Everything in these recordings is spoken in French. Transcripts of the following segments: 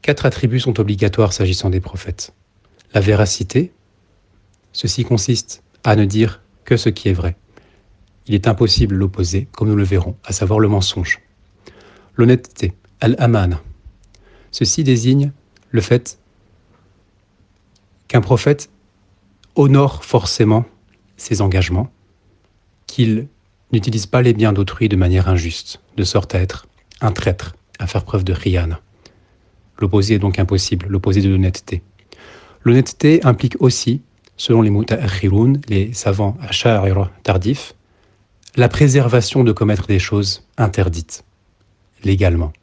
4 attributs sont obligatoires s'agissant des prophètes. La véracité, ceci consiste à ne dire que ce qui est vrai. Il est impossible l'opposer, comme nous le verrons, à savoir le mensonge. L'honnêteté, al-amana. Ceci désigne le fait qu'un prophète honore forcément ses engagements, qu'il n'utilise pas les biens d'autrui de manière injuste, de sorte à être un traître, à faire preuve de khiyana. L'opposé est donc impossible, l'opposé de l'honnêteté. L'honnêteté implique aussi, selon les muta'akhiroun, les savants asha'ira tardifs, la préservation de commettre des choses interdites, légalement,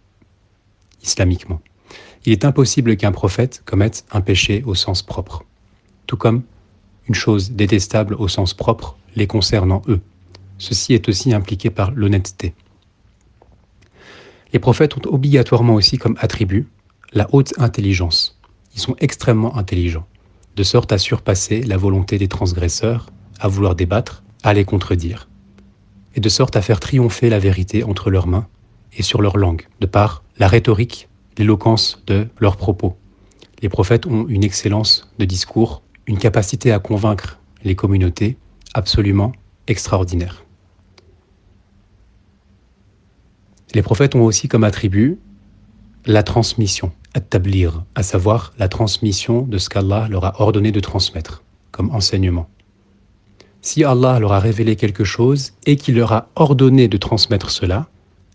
islamiquement. Il est impossible qu'un prophète commette un péché au sens propre, tout comme une chose détestable au sens propre les concernant eux. Ceci est aussi impliqué par l'honnêteté. Les prophètes ont obligatoirement aussi comme attribut la haute intelligence. Ils sont extrêmement intelligents, de sorte à surpasser la volonté des transgresseurs, à vouloir débattre, à les contredire, et de sorte à faire triompher la vérité entre leurs mains et sur leur langue, de par la rhétorique, l'éloquence de leurs propos. Les prophètes ont une excellence de discours, une capacité à convaincre les communautés absolument extraordinaire. Les prophètes ont aussi comme attribut la transmission, at-tablir, à savoir la transmission de ce qu'Allah leur a ordonné de transmettre, comme enseignement. Si Allah leur a révélé quelque chose et qu'il leur a ordonné de transmettre cela,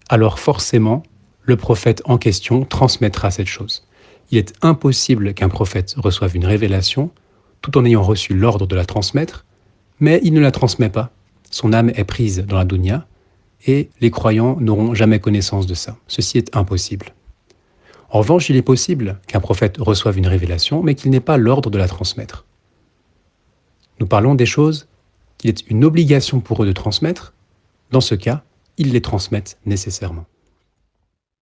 alors forcément, le prophète en question transmettra cette chose. Il est impossible qu'un prophète reçoive une révélation tout en ayant reçu l'ordre de la transmettre, mais il ne la transmet pas. Son âme est prise dans la dunya et les croyants n'auront jamais connaissance de ça. Ceci est impossible. En revanche, il est possible qu'un prophète reçoive une révélation, mais qu'il n'ait pas l'ordre de la transmettre. Nous parlons des choses qu'il est une obligation pour eux de transmettre. Dans ce cas, ils les transmettent nécessairement.